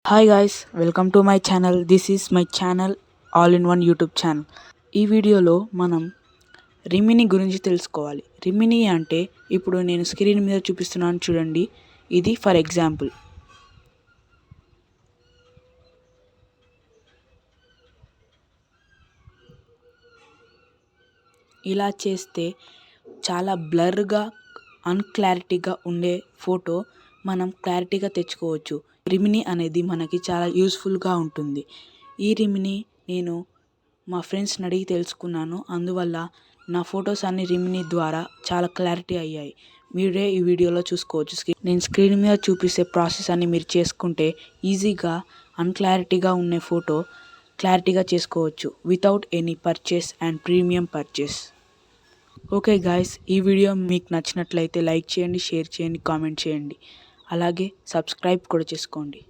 Hi guys, welcome to my channel. This is my channel all in one YouTube channel. ఈ వీడియోలో మనం రిమిని గురించి తెలుసుకోవాలి. రిమిని అంటే ఇప్పుడు నేను స్క్రీన్ మీద చూపిస్తున్నాను చూడండి. ఇది ఫర్ ఎగ్జాంపుల్. ఇలా చేస్తే చాలా బ్లర్గా అన్క్లారిటీగా ఉండే ఫోటో మనం క్లారిటీగా తెచ్చుకోవచ్చు. రిమిని అనేది మనకి చాలా యూస్ఫుల్గా ఉంటుంది. ఈ రిమిని నేను మా ఫ్రెండ్స్ని అడిగి తెలుసుకున్నాను. అందువల్ల నా ఫొటోస్ అన్ని రిమిని ద్వారా చాలా క్లారిటీ అయ్యాయి. మీరే ఈ వీడియోలో చూసుకోవచ్చు. నేను స్క్రీన్ మీద చూపిస్తే ప్రాసెస్ అన్ని మీరు చేసుకుంటే ఈజీగా అన్క్లారిటీగా ఉన్న ఫోటో క్లారిటీగా చేసుకోవచ్చు without any purchase and premium purchase. Okay guys, ఈ వీడియో మీకు నచ్చినట్లయితే లైక్ చేయండి, షేర్ చేయండి, కామెంట్ చేయండి. అలాగే సబ్స్క్రైబ్ కూడా చేసుకోండి.